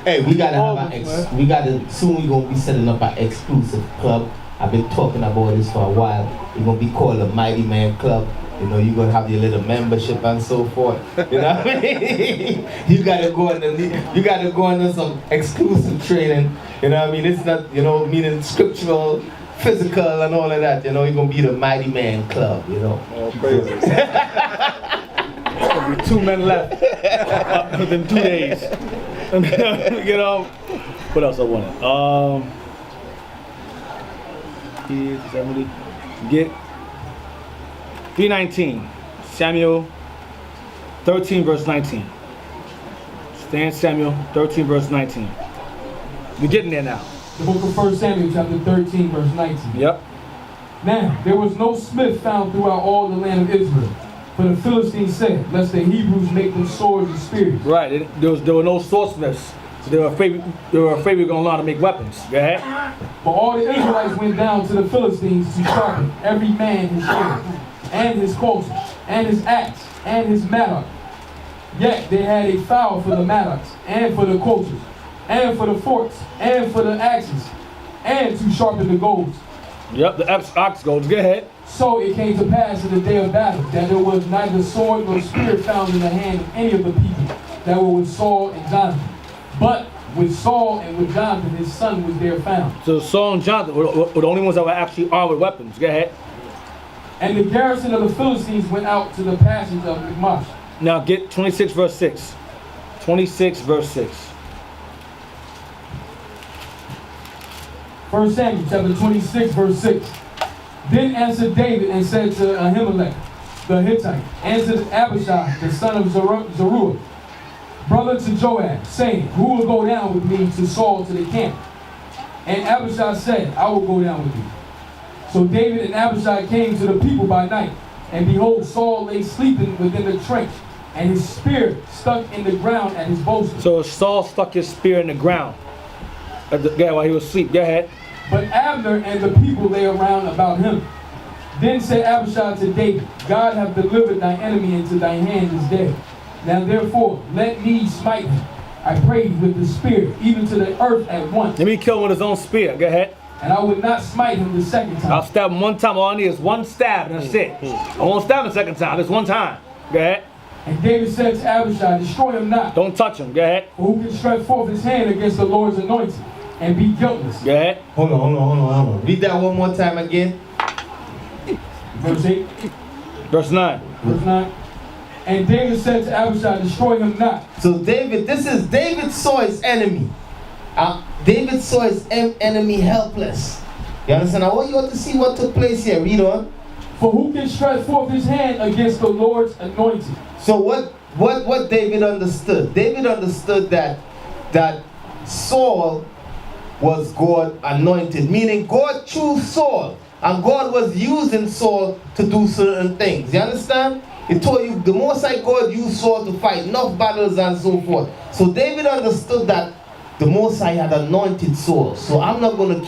Hey, we gotta soon we're gonna be setting up an exclusive club. I've been talking about this for a while. It's gonna be called the Mighty Man Club. You know, you're gonna have your little membership and so forth. You know what I mean? You gotta go under some exclusive training. You know what I mean? It's not, you know, meaning scriptural, physical and all of that. You know, you're gonna be the Mighty Man Club, you know. Oh, crazy. There's gonna be 2 men left within 2 days. You know, what else I wanted? Get 3:19. Samuel 13 verse 19. Stand Samuel 13 verse 19. We're getting there now. The book of 1 Samuel chapter 13 verse 19. Yep. Now, there was no smith found throughout all the land of Israel, For the Philistines said, lest the Hebrews make them swords and spears. Right. There were no swordsmiths. So they were afraid we were going to learn how to make weapons. Go ahead. But all the Israelites went down to the Philistines to sharpen every man his sword, and his coulter, and his axe, and his mattock. Yet they had a file for the mattocks, and for the coulters, and for the forks, and for the axes, and to sharpen the goads. Yep, the ox goads. Go ahead. So it came to pass in the day of battle that there was neither sword nor spear found in the hand of any of the people that were with Saul and Jonathan. But with Saul and with Jonathan, his son, was there found. So Saul and Jonathan were the only ones that were actually armed with weapons. Go ahead. And the garrison of the Philistines went out to the passage of Michmash. Now get 26 verse 6. 26 verse 6. 1 Samuel chapter 26 verse 6. Then answered David and said to Ahimelech the Hittite, and to Abishai the son of Zeruiah, brother to Joab, saying, who will go down with me to Saul to the camp? And Abishai said, I will go down with you. So David and Abishai came to the people by night, and behold, Saul lay sleeping within the trench, and his spear stuck in the ground at his bosom. So Saul stuck his spear in the ground while he was asleep. Go ahead. But Abner and the people lay around about him. Then said Abishai to David, God hath delivered thy enemy into thy hand this day. Now therefore, let me smite him, I pray thee, with the spear, even to the earth at once. Let me kill him with his own spear. Go ahead. And I would not smite him the second time. I'll stab him one time. All I need is one stab, and that's it. I won't stab him the second time. Just one time. Go ahead. And David said to Abishai, destroy him not. Don't touch him. Go ahead. For who can stretch forth his hand against the Lord's anointed and be guiltless? Go ahead. Hold on. Read that one more time again. Verse 8. Verse 9. Verse 9. And David said to Abishai, destroy him not. So David saw his enemy. David saw his enemy helpless. You understand? I want you all to see what took place here. Read on. For who can stretch forth his hand against the Lord's anointed? So what David understood? David understood that Saul was God anointed, meaning God chose Saul, and God was using Saul to do certain things. You understand? It told you the Most High God used Saul to fight enough battles and so forth. So David understood that the Most High had anointed Saul. So I'm not gonna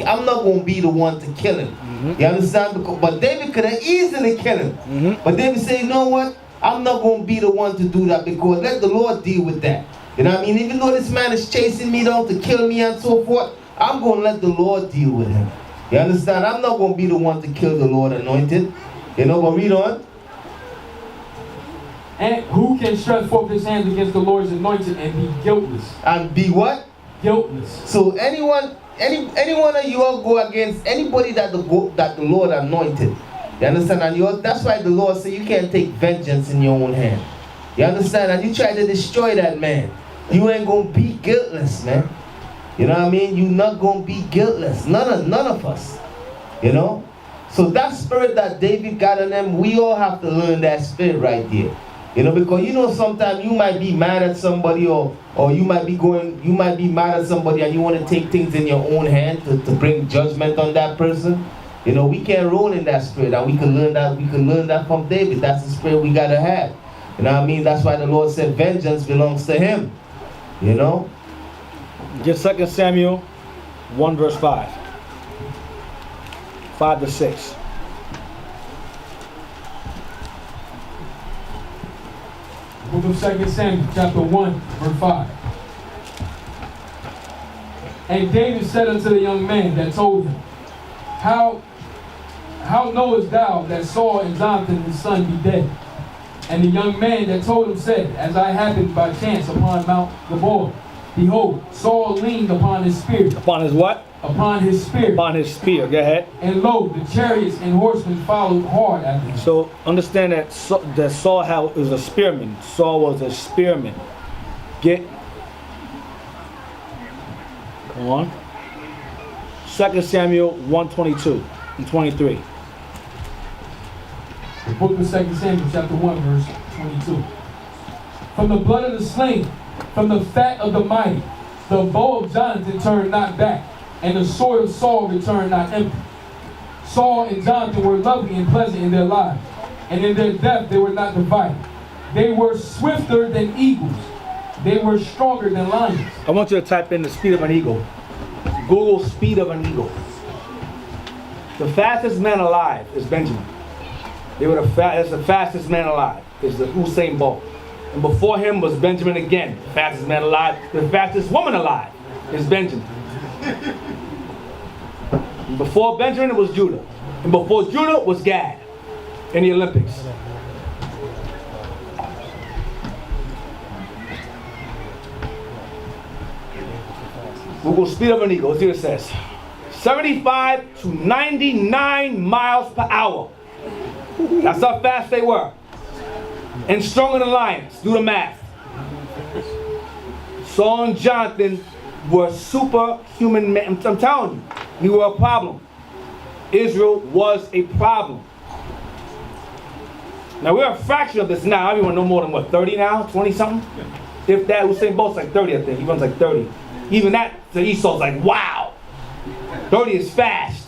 be the one to kill him. Mm-hmm. You understand? But David could have easily killed him. Mm-hmm. But David said, you know what? I'm not gonna be the one to do that, because let the Lord deal with that. You know what I mean? Even though this man is chasing me down to kill me and so forth, I'm gonna let the Lord deal with him. You understand? I'm not gonna be the one to kill the Lord anointed. You know, but read on. And who can stretch forth his hands against the Lord's anointed and be guiltless? And be what? Guiltless. So any one of you all go against anybody that the Lord anointed. You understand? And that's why the Lord said you can't take vengeance in your own hand. You understand? And you try to destroy that man, you ain't gonna be guiltless, man. You know what I mean? You're not gonna be guiltless. None of us. You know? So that spirit that David got in them, we all have to learn that spirit right there. You know, because you know sometimes you might be mad at somebody, or you might be mad at somebody and you want to take things in your own hand to bring judgment on that person. You know, we can't roll in that spirit, and we can learn that from David. That's the spirit we gotta have. You know what I mean? That's why the Lord said vengeance belongs to him. You know? Get 2 Samuel 1 verse 5. 5 to 6. Book of 2 Samuel, chapter 1, verse 5. And David said unto the young man that told him, How knowest thou that Saul and Jonathan his son be dead? And the young man that told him said, As I happened by chance upon Mount Gilboa, behold, Saul leaned upon his spear. Upon his what? Upon his spear. Upon his spear. Go ahead. And lo, the chariots and horsemen followed hard after him. So understand that Saul was a spearman. Saul was a spearman. Go on. 2 Samuel 1:22 and 23. The book of 2 Samuel, chapter 1, verse 22. From the blood of the slain, from the fat of the mighty, the bow of Jonathan turned not back, and the sword of Saul returned not empty. Saul and Jonathan were lovely and pleasant in their lives, and in their depth they were not divided. They were swifter than eagles. They were stronger than lions. I want you to type in the speed of an eagle. Google speed of an eagle. The fastest man alive is Benjamin. They were that's the fastest man alive. Is the Usain Bolt. And before him was Benjamin again, the fastest man alive. The fastest woman alive is Benjamin. And before Benjamin it was Judah. And before Judah was Gad in the Olympics. Google speed of an eagle. Let's see what it says. 75 to 99 miles per hour. That's how fast they were. And stronger than lions. Do the math. Saul and Jonathan were superhuman men. I'm telling you, we were a problem. Israel was a problem. Now we're a fraction of this now. Everyone no more than what, 30 now? 20 something? If that, Usain Bolt's like 30, I think. He runs like 30. Even that, to Esau's like, wow. 30 is fast.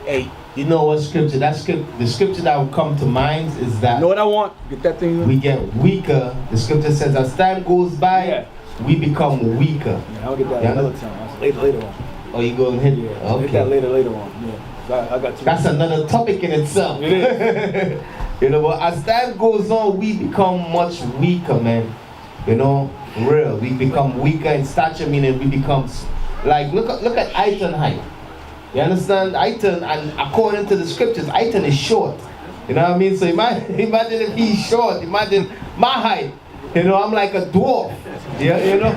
Hey, you know what scripture? The scripture that will come to mind is that. You know what I want? Get that thing. We get weaker. The scripture says as time goes by, we become weaker. Yeah, I'll get that another time. Later on. Oh, you go and hit it? Yeah, Okay. Get that later on. Yeah. I got two. That's another topic in itself. It is. You know, but as time goes on, we become much weaker, man. You know, real. We become weaker in stature, meaning we become like look at Aiton height. You understand? Aiton, and according to the scriptures, Aiton is short. You know what I mean? So imagine if he's short. Imagine my height. You know, I'm like a dwarf. Yeah, you know.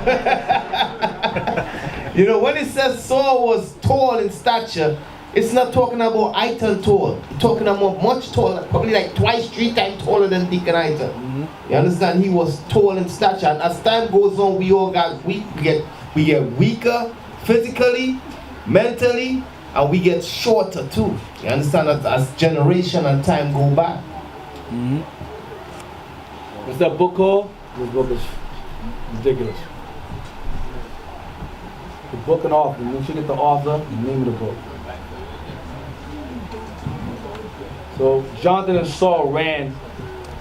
You know, when it says Saul was tall in stature, it's not talking about Aiton tall. It's talking about much taller, probably like twice, 3 times taller than Deacon Aiton. You understand? He was tall in stature, and as time goes on, we all got weak. We get weaker physically, mentally, and we get shorter too. You understand? As generation and time go by. What's that book called? This book is ridiculous. The book and author. You should get the author and the name of the book. So Jonathan and Saul ran,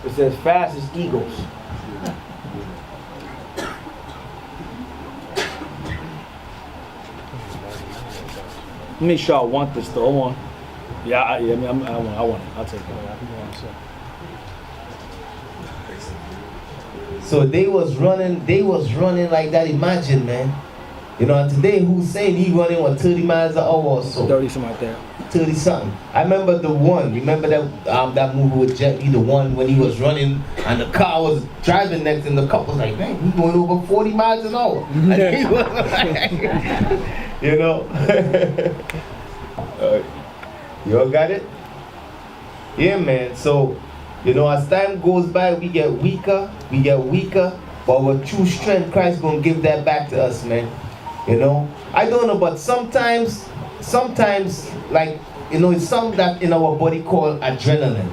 it says, fast as eagles. Let me sure I want this though. Hold on. Yeah, I want it. I'll take it. So they was running like that. Imagine, man. You know, and today Hussein, he running what, 30 miles an hour or so. 30 something like that. 30 something. I remember the one. Remember that movie with Jet Li, the one when he was running and the car was driving next, and the couple was like, man, he's going over 40 miles an hour. And he was like, you know. You all got it? Yeah, man. So, you know, as time goes by, we get weaker, but with true strength, Christ gonna give that back to us, man. You know, I don't know, but sometimes, like, you know, it's something that in our body called adrenaline.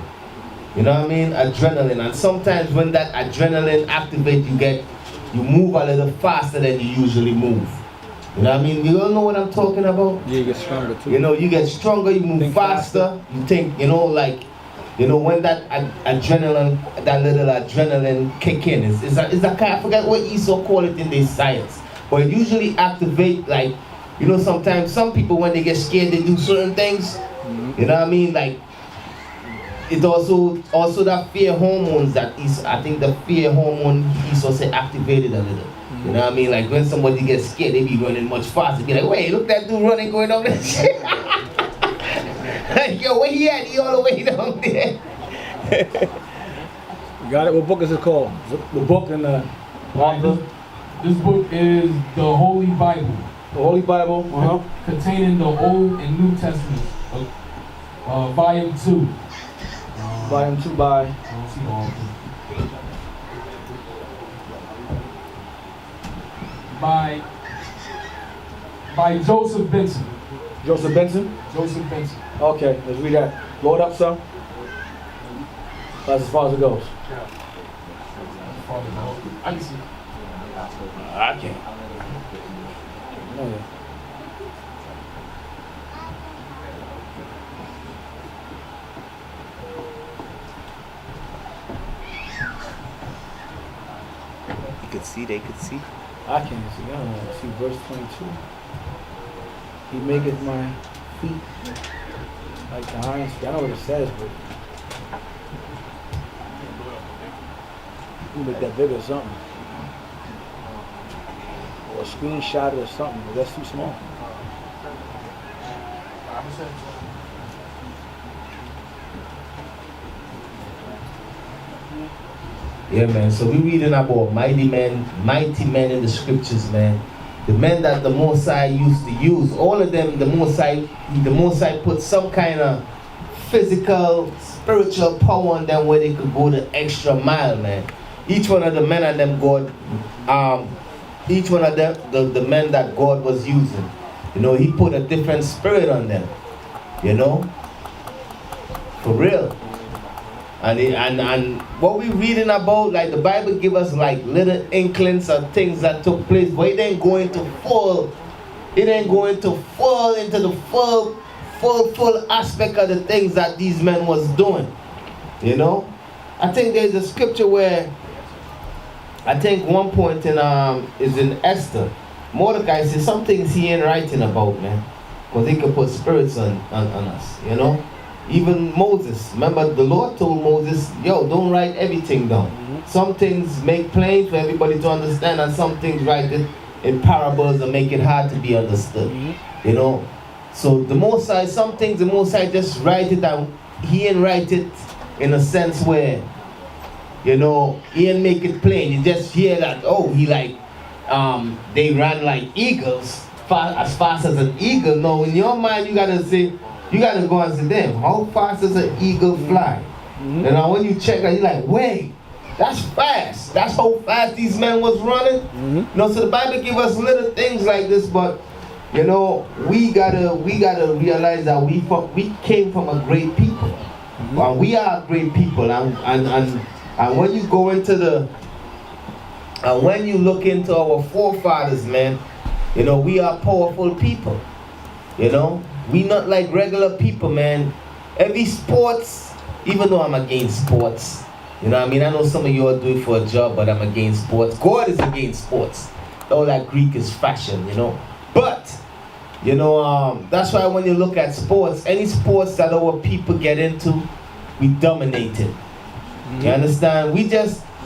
You know what I mean? Adrenaline. And sometimes when that adrenaline activates, you move a little faster than you usually move. You know what I mean? You all know what I'm talking about? Yeah, you get stronger too. You know, you get stronger, you move faster. You think, you know, like, you know, when that adrenaline, that little adrenaline kick in, is that kind, I forget what Esau call it in this science. But it usually activate, like, you know, sometimes some people when they get scared they do certain things. You know what I mean? Like, it also that fear hormones that is, I think the fear hormone is also activated a little. You know what I mean? Like when somebody gets scared, they be running much faster. Be like, wait, look that dude running going over there. Yo, where he at? He all the way down there. You got it? What book is it called? The book and the author? This book is the Holy Bible. The Holy Bible? Containing the Old and New Testament. Volume 2. Volume 2 by? I don't see all of them. By Joseph Benson. Joseph Benson? Joseph Benson. Okay, let's read that. Blow it up some. That's as far as it goes. I can see. I can't. Oh, yeah. You could see, they could see. I can't see. I don't know. See verse 22. He maketh my feet like the hinds feet. I know what it says, but you make that bigger or something. Or a screenshot or something, but that's too small. Yeah, man. So we reading about mighty men in the scriptures, man. The men that the Most High used to use, all of them, the Most High put some kind of physical, spiritual power on them where they could go the extra mile, man. Each one of the men and them God, each one of them, the men that God was using, you know, He put a different spirit on them, you know, for real. And what we reading about, like the Bible give us like little inklings of things that took place, but it ain't going to fall into the full aspect of the things that these men was doing. You know? I think there's a scripture where I think one point in is in Esther. Mordecai says some things he ain't writing about, man. Because he could put spirits on us, you know? Even Moses, remember the Lord told Moses, yo, don't write everything down. Some things make plain for everybody to understand, and some things write it in parables and make it hard to be understood. You know? So the Most High, some things the Most High just write it down. He ain't write it in a sense where, you know, he ain't make it plain. You just hear that, oh, he like, they ran like eagles, as fast as an eagle. No, in your mind you gotta say, you gotta go and say, damn, how fast does an eagle fly? And now when you check that, you're like, wait, that's fast. That's how fast these men was running. You know, so the Bible give us little things like this, but you know, we gotta realize that we came from a great people. And we are great people, and when you go into when you look into our forefathers, man, you know, we are powerful people. You know, we not like regular people, man. Every sports, even though I'm against sports, you know what I mean? I know some of you all do it for a job, but I'm against sports. God is against sports. All that Greek is fashion, you know. But, you know, that's why when you look at sports, any sports that our people get into, we dominate it. You understand?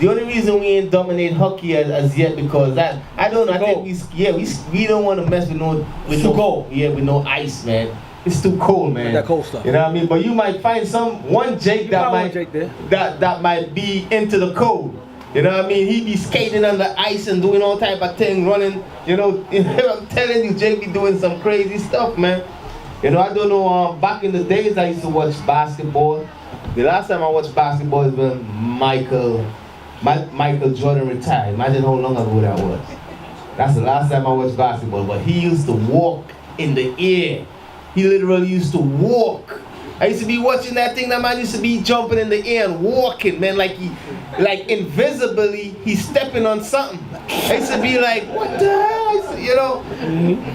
The only reason we ain't dominate hockey as yet because that, I don't know, I think we don't want to mess with no ice, man. It's too cold, man. That cold stuff. You know what I mean? But you might find one Jake that might be into the cold. You know what I mean? He be skating on the ice and doing all type of thing, running, you know. I'm telling you, Jake be doing some crazy stuff, man. You know, I don't know, back in the days I used to watch basketball. The last time I watched basketball is when Michael Jordan retired. Imagine how long ago that was. That's the last time I watched basketball. But he used to walk in the air. He literally used to walk. I used to be watching that thing. That man used to be jumping in the air and walking, man, like invisibly he's stepping on something. I used to be like, what the hell? You know,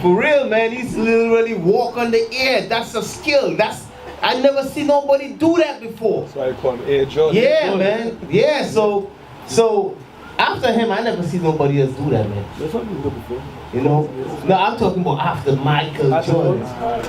for real, man. He used to literally walk on the air. That's a skill. I never seen nobody do that before. That's why I call him Air Jordan. Yeah, man. Yeah, so after him, I never see nobody else do that, man. That's what you do before. You know? No, I'm talking about after Michael Jordan.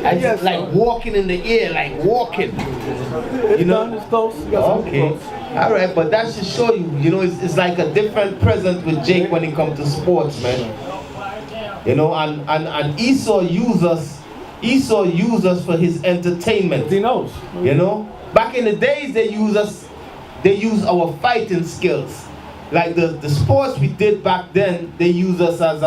I just like walking in the air, like walking. It's done, it's close. Okay. All right, but that should show you, you know, it's like a different present with Jake when it comes to sports, man. You know, and Esau used us for his entertainment. He knows. You know? Back in the days, they use our fighting skills. Like the sports we did back then, they use us as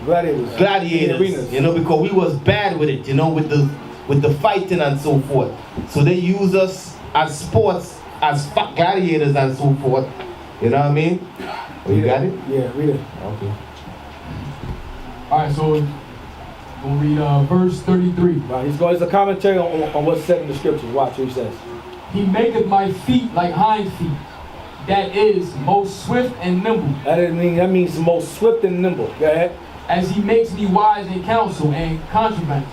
gladiators, you know, because we was bad with it, you know, with the fighting and so forth. So they use us as sports, as gladiators and so forth. You know what I mean? Oh, you got it? Yeah, read it. Okay. Alright, so we'll read verse 33. Right, it's a commentary on what's said in the scriptures. Watch what he says. He maketh my feet like hind feet, that is most swift and nimble. That means most swift and nimble. Go ahead. As he makes me wise in counsel and contrivance.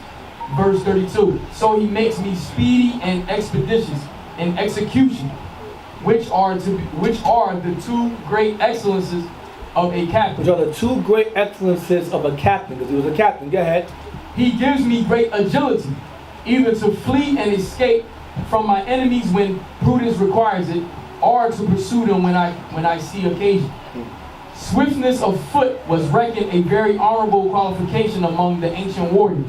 Verse 32. So he makes me speedy and expeditious in execution, which are the two great excellences of a captain. Which are the two great excellences of a captain, because he was a captain. Go ahead. He gives me great agility, either to flee and escape from my enemies when prudence requires it, or to pursue them when I see occasion. Swiftness of foot was reckoned a very honorable qualification among the ancient warriors.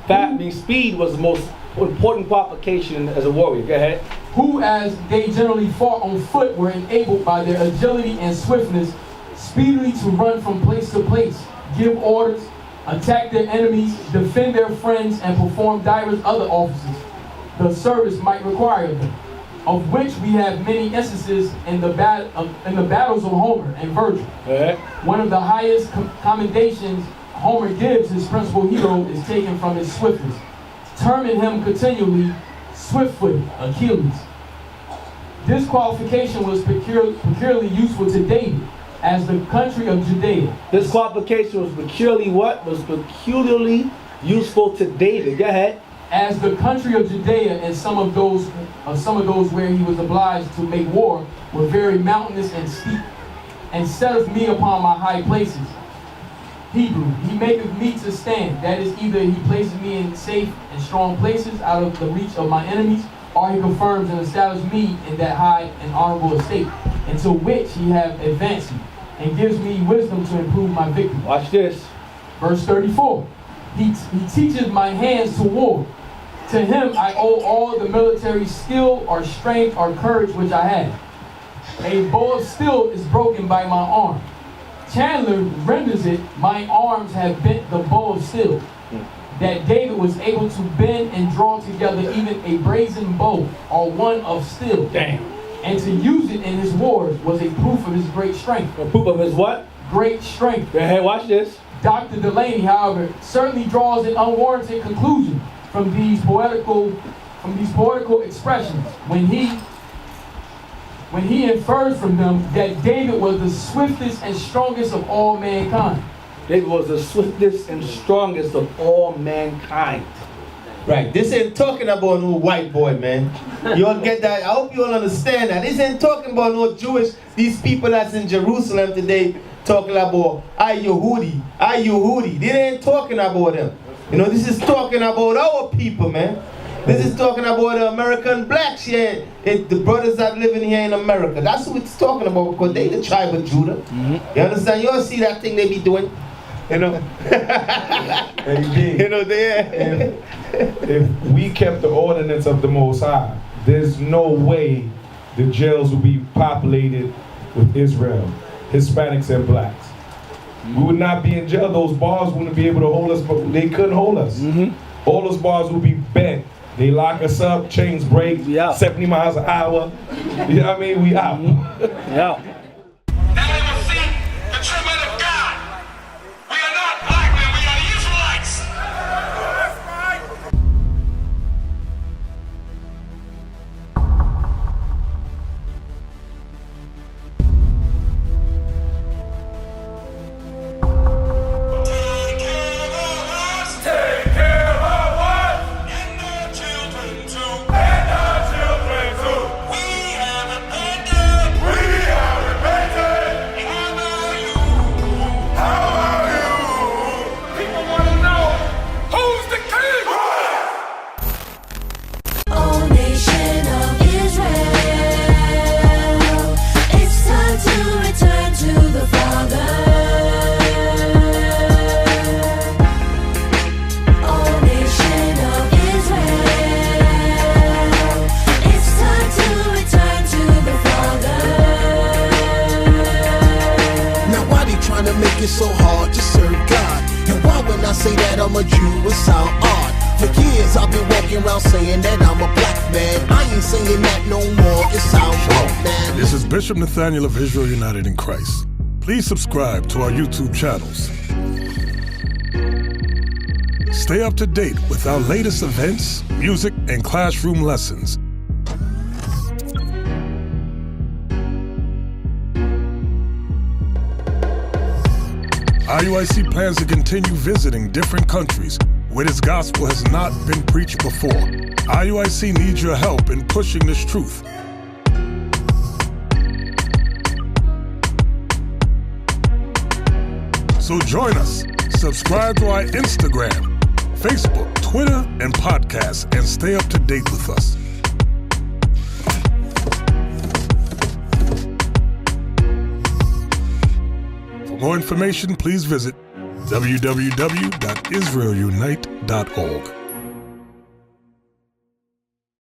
That means speed was the most important qualification as a warrior. Go ahead. Who, as they generally fought on foot, were enabled by their agility and swiftness speedily to run from place to place, give orders, attack their enemies, defend their friends, and perform divers other offices the service might require of them, of which we have many instances in the battles of Homer and Virgil. One of the highest commendations Homer gives his principal hero is taken from his swiftness, terming him continually swift-footed, Achilles. This qualification was peculiarly useful to David as the country of Judea. This qualification was peculiarly what? Was peculiarly useful to David. Go ahead. As the country of Judea and some of those where he was obliged to make war were very mountainous and steep, and setteth me upon my high places. Hebrew, he maketh me to stand. That is, either he places me in safe and strong places out of the reach of my enemies, or he confirms and establishes me in that high and honorable estate, into which he have advanced me, and gives me wisdom to improve my victory. Watch this. Verse 34. He teaches my hands to war. To him I owe all the military skill or strength or courage which I have. A bow of steel is broken by my arm. Chandler renders it, my arms have bent the bow of steel. That David was able to bend and draw together even a brazen bow or one of steel. Damn. And to use it in his wars was a proof of his great strength. A proof of his what? Great strength. Go ahead, watch this. Dr. Delaney, however, certainly draws an unwarranted conclusion from these poetical expressions when he infers from them that David was the swiftest and strongest of all mankind. David was the swiftest and strongest of all mankind. Right, this ain't talking about no white boy, man. You all get that? I hope you all understand that. This ain't talking about no Jewish, these people that's in Jerusalem today talking about, ay Yehudi. They ain't talking about them. You know, this is talking about our people, man. This is talking about the American blacks here, the brothers that living here in America. That's what it's talking about, because they the tribe of Judah. You understand? You all see that thing they be doing? You know? You know, if we kept the ordinance of the Most High, there's no way the jails would be populated with Israel, Hispanics and blacks. We would not be in jail. Those bars wouldn't be able to hold us, but they couldn't hold us. All those bars would be bent. They lock us up, chains break, 70 miles an hour. You know what I mean? We out. Yeah. Now they will see the true men of God. We are not black men, we are the Israelites. That's right. Take care of us. Take care of us. And our children too. And our children too. We have repented. We have repented. How about you? How about you? People want to know who's the king. O nation of Israel, it's time to return to the Father. O nation of Israel, it's time to return to the Father. Now why they trying to make it so hard to serve God? And why when I say that I'm a Jew it sound odd? For years I've been walking around saying that I'm a black man. I ain't saying that no more, it sounds wrong, man. This is Bishop Nathaniel of Israel United in Christ. Please subscribe to our YouTube channels. Stay up to date with our latest events, music, and classroom lessons. IUIC plans to continue visiting different countries where this gospel has not been preached before. IUIC needs your help in pushing this truth. So join us. Subscribe to our Instagram, Facebook, Twitter, and podcasts, and stay up to date with us. For more information, please visit www.israelunite.org.